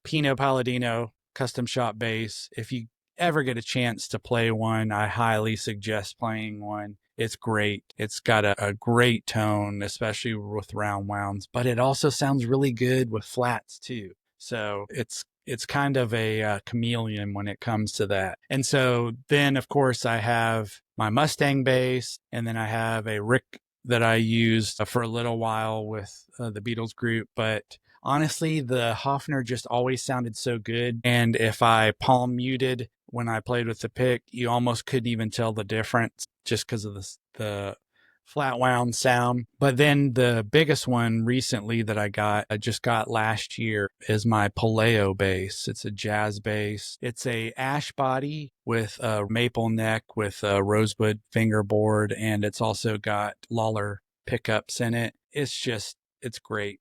Pino Palladino custom shop bass. If you ever get a chance to play one, I highly suggest playing one. It's great. It's got a great tone, especially with round wounds, but it also sounds really good with flats too. So it's kind of a chameleon when it comes to that. And so then, of course, I have my Mustang bass, and then I have a Rick that I used for a little while with the Beatles group. But honestly, the Hofner just always sounded so good. And if I palm muted when I played with the pick, you almost couldn't even tell the difference just because of the flat wound sound. But then the biggest one recently that I just got last year, is my Paleo bass. It's a jazz bass. It's a ash body with a maple neck with a rosewood fingerboard, and it's also got Lawler pickups in it. It's great.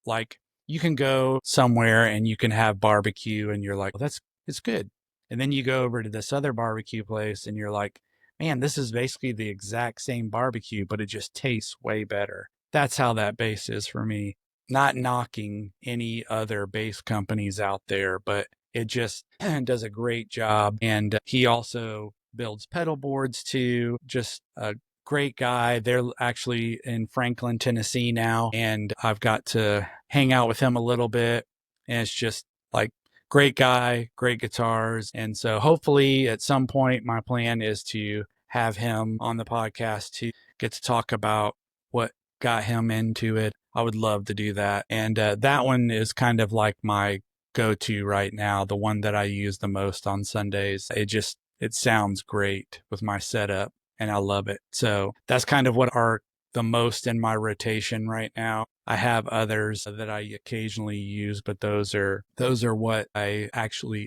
Like you can go somewhere and you can have barbecue and you're like, well, it's good. And then you go over to this other barbecue place and you're like, man, this is basically the exact same barbecue, but it just tastes way better. That's how that bass is for me. Not knocking any other bass companies out there, but it just does a great job. And he also builds pedal boards too. Just a great guy. They're actually in Franklin, Tennessee now, and I've got to hang out with him a little bit. And it's just like, great guy, great guitars. And so hopefully at some point, my plan is to have him on the podcast to get to talk about what got him into it. I would love to do that. And that one is kind of like my go-to right now, the one that I use the most on Sundays. It sounds great with my setup, and I love it. So that's kind of what are the most in my rotation right now. I have others that I occasionally use, but those are what I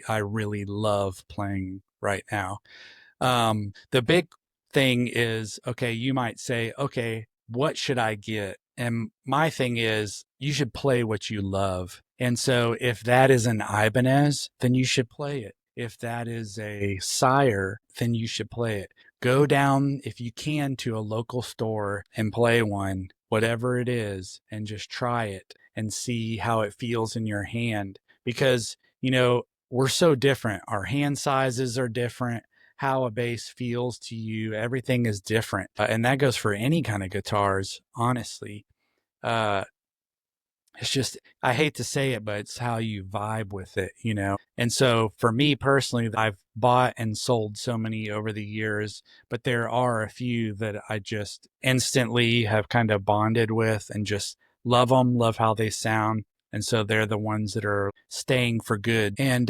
really love playing right now. The big thing is, okay, you might say, okay, what should I get? And my thing is, you should play what you love. And so if that is an Ibanez, then you should play it. If that is a Sire, then you should play it. Go down, if you can, to a local store and play one, whatever it is, and just try it and see how it feels in your hand. Because, we're so different. Our hand sizes are different. How a bass feels to you, everything is different. And that goes for any kind of guitars, honestly. It's just, I hate to say it, but it's how you vibe with it, And so for me personally, I've bought and sold so many over the years, but there are a few that I just instantly have kind of bonded with and just love them, love how they sound. And so they're the ones that are staying for good. And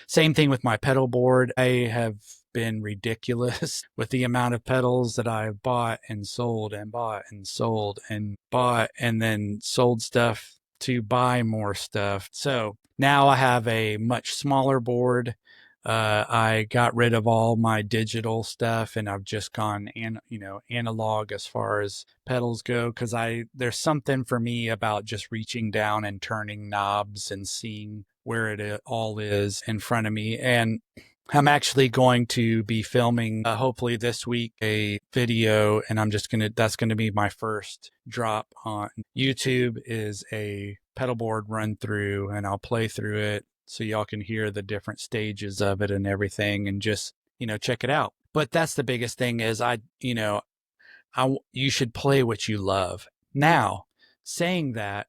same thing with my pedal board. I have been ridiculous with the amount of pedals that I've bought and sold and bought and sold and bought and then sold stuff to buy more stuff. So now I have a much smaller board. I got rid of all my digital stuff and I've just gone analog as far as pedals go, because there's something for me about just reaching down and turning knobs and seeing where it all is in front of me. And I'm actually going to be filming, hopefully this week, a video, and that's going to be my first drop on YouTube, is a pedal board run through, and I'll play through it so y'all can hear the different stages of it and everything, and just, check it out. But that's the biggest thing is you should play what you love. Now, saying that,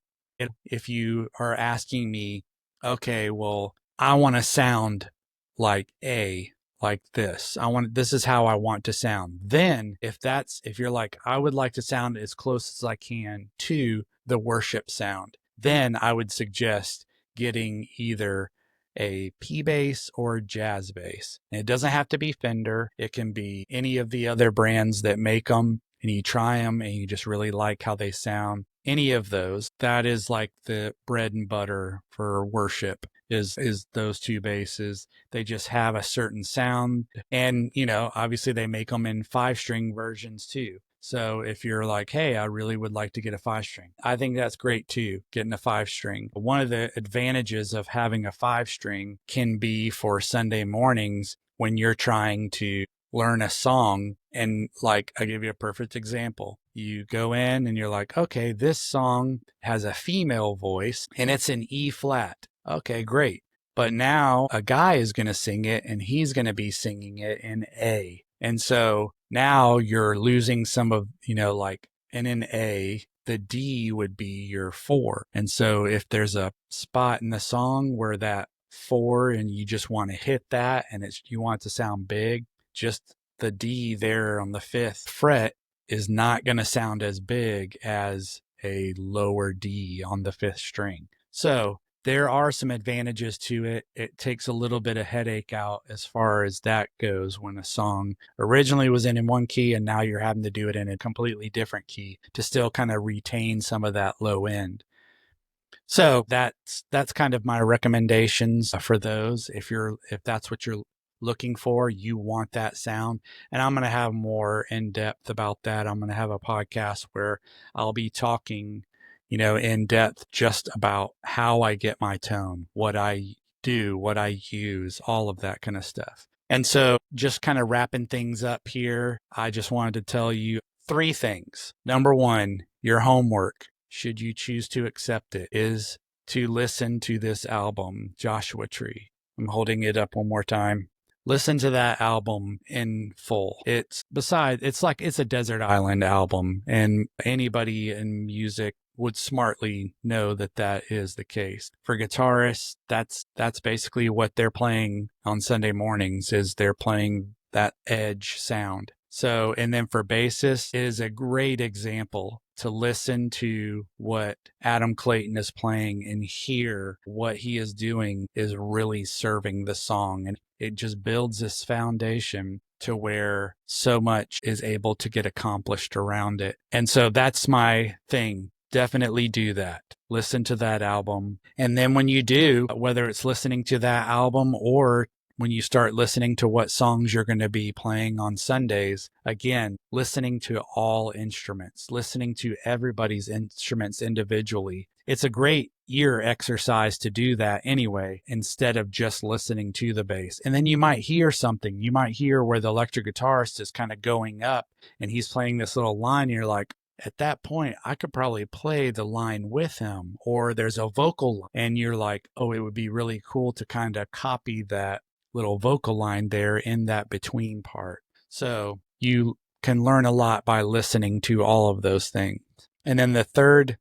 if you are asking me, okay, well, I want to sound like like this. This is how I want to sound. Then if you're like, I would like to sound as close as I can to the worship sound, then I would suggest getting either a P bass or jazz bass. And it doesn't have to be Fender. It can be any of the other brands that make them, and you try them and you just really like how they sound. Any of those, that is like the bread and butter for worship is those two basses. They just have a certain sound, and obviously they make them in 5-string versions too. So if you're like, hey, I really would like to get a 5-string, I think that's great too, getting a 5-string. One of the advantages of having a 5-string can be for Sunday mornings when you're trying to learn a song. And like, I'll give you a perfect example. You go in and you're like, okay, this song has a female voice and it's in E flat. Okay, great. But now a guy is going to sing it and he's going to be singing it in A. And so now you're losing some of, like, and in A, the D would be your 4. And so if there's a spot in the song where that 4 and you just want to hit that and you want it to sound big, just the D there on the 5th fret is not going to sound as big as a lower D on the 5th string. So there are some advantages to it. It takes a little bit of headache out as far as that goes when a song originally was in one key and now you're having to do it in a completely different key to still kind of retain some of that low end. So that's kind of my recommendations for those. If that's what you're looking for, you want that sound. And I'm going to have more in depth about that. I'm going to have a podcast where I'll be talking, in depth just about how I get my tone, what I do, what I use, all of that kind of stuff. And so just kind of wrapping things up here, I just wanted to tell you 3 things. Number 1, your homework, should you choose to accept it, is to listen to this album, Joshua Tree. I'm holding it up one more time. Listen to that album in full. It's a desert island album, and anybody in music would smartly know that is the case. For guitarists, that's basically what they're playing on Sunday mornings, is they're playing that edge sound. So, and then for bassists, it is a great example to listen to what Adam Clayton is playing and hear what he is doing is really serving the song. And it just builds this foundation to where so much is able to get accomplished around it. And so that's my thing. Definitely do that. Listen to that album. And then when you do, whether it's listening to that album or when you start listening to what songs you're going to be playing on Sundays, again, listening to all instruments, listening to everybody's instruments individually. It's a great ear exercise to do that anyway, instead of just listening to the bass. And then you might hear something. You might hear where the electric guitarist is kind of going up and he's playing this little line. And you're like, at that point, I could probably play the line with him, or there's a vocal line, and you're like, oh, it would be really cool to kind of copy that little vocal line there in that between part. So you can learn a lot by listening to all of those things. And then the third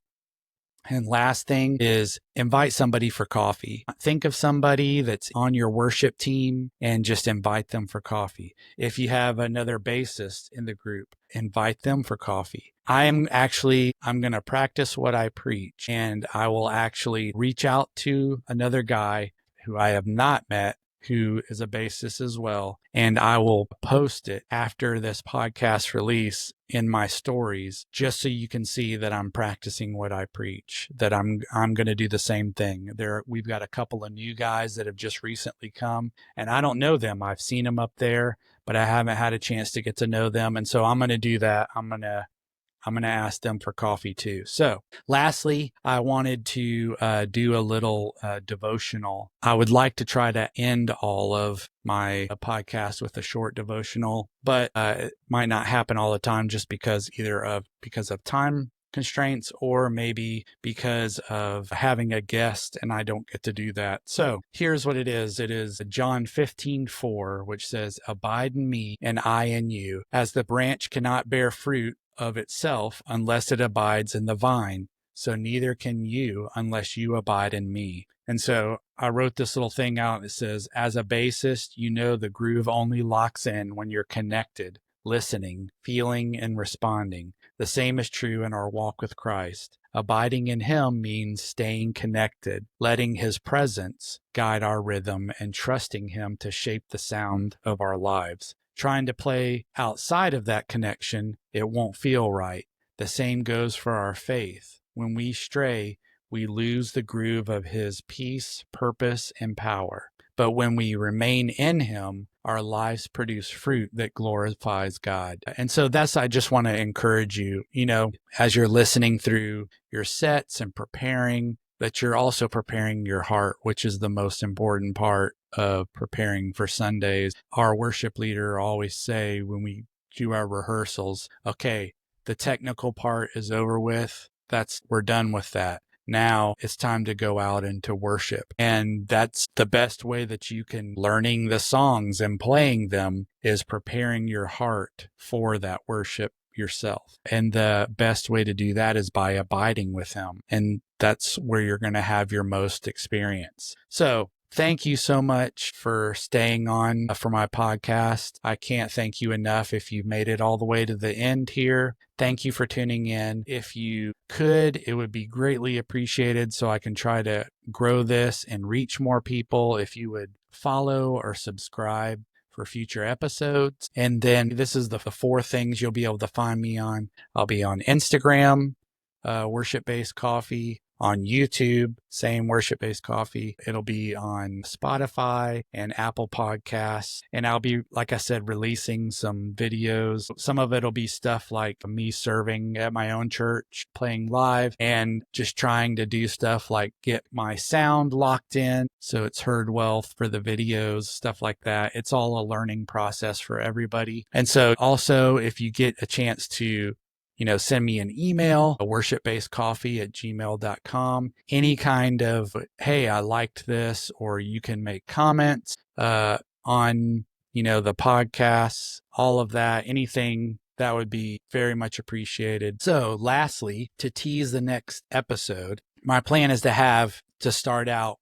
and last thing is invite somebody for coffee. Think of somebody that's on your worship team and just invite them for coffee. If you have another bassist in the group, invite them for coffee. I'm going to practice what I preach, and I will actually reach out to another guy who I have not met, who is a bassist as well, and I will post it after this podcast release in my stories, just so you can see that I'm practicing what I preach, that I'm going to do the same thing. We've got a couple of new guys that have just recently come, and I don't know them. I've seen them up there, but I haven't had a chance to get to know them, and so I'm going to do that. I'm going to ask them for coffee too. So lastly, I wanted to do a little devotional. I would like to try to end all of my podcast with a short devotional, but it might not happen all the time just because of time constraints, or maybe because of having a guest and I don't get to do that. So here's what it is. It is John 15:4, which says, "Abide in me and I in you, as the branch cannot bear fruit of itself unless it abides in the vine. So neither can you unless you abide in me." And so I wrote this little thing out. It says, as a bassist, you know the groove only locks in when you're connected, listening, feeling, and responding. The same is true in our walk with Christ. Abiding in him means staying connected, letting his presence guide our rhythm, and trusting him to shape the sound of our lives. Trying to play outside of that connection, it won't feel right. The same goes for our faith. When we stray, we lose the groove of his peace, purpose, and power. But when we remain in him, our lives produce fruit that glorifies God. And so I just want to encourage you, as you're listening through your sets and preparing, that you're also preparing your heart, which is the most important part of preparing for Sundays. Our worship leader always say when we do our rehearsals, okay, the technical part is over with. We're done with that. Now it's time to go out into worship. And that's the best way that you can learning the songs and playing them is preparing your heart for that worship yourself. And the best way to do that is by abiding with him. And that's where you're going to have your most experience. So thank you so much for staying on for my podcast. I can't thank you enough if you made it all the way to the end here. Thank you for tuning in. If you could, it would be greatly appreciated so I can try to grow this and reach more people. If you would follow or subscribe for future episodes. And then this is the 4 things you'll be able to find me on. I'll be on Instagram, Worship-Based Coffee. On YouTube, same Worship-Based Coffee. It'll be on Spotify and Apple Podcasts. And I'll be, like I said, releasing some videos. Some of it'll be stuff like me serving at my own church, playing live, and just trying to do stuff like get my sound locked in so it's heard well for the videos, stuff like that. It's all a learning process for everybody. And so also, if you get a chance to send me an email, worshipbasedcoffee@gmail.com. Any kind of, hey, I liked this, or you can make comments on, the podcasts, all of that, anything that would be very much appreciated. So lastly, to tease the next episode, my plan is to start out,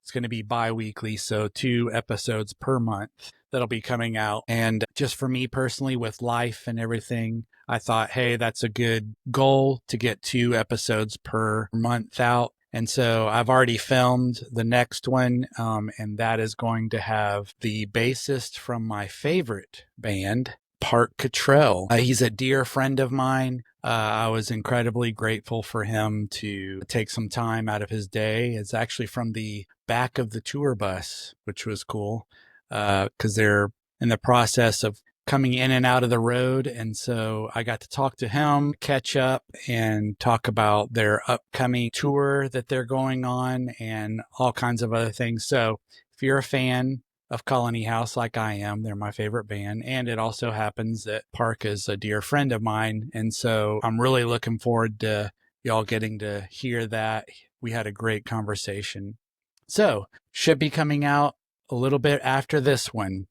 it's going to be bi-weekly, so 2 episodes per month that'll be coming out. And just for me personally, with life and everything, I thought, hey, that's a good goal to get 2 episodes per month out. And so I've already filmed the next one, and that is going to have the bassist from my favorite band, Park Cottrell. He's a dear friend of mine. I was incredibly grateful for him to take some time out of his day. It's actually from the back of the tour bus, which was cool, because they're in the process of coming in and out of the road. And so I got to talk to him, catch up, and talk about their upcoming tour that they're going on and all kinds of other things. So if you're a fan of Colony House like I am, they're my favorite band. And it also happens that Park is a dear friend of mine. And so I'm really looking forward to y'all getting to hear that. We had a great conversation. So should be coming out a little bit after this one.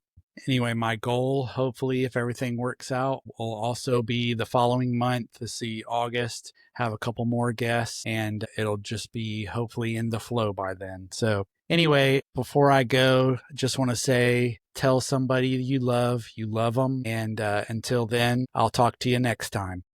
Anyway, my goal, hopefully, if everything works out, will also be the following month, to see August, have a couple more guests, and it'll just be hopefully in the flow by then. So anyway, before I go, I just want to say, tell somebody you love them. And until then, I'll talk to you next time.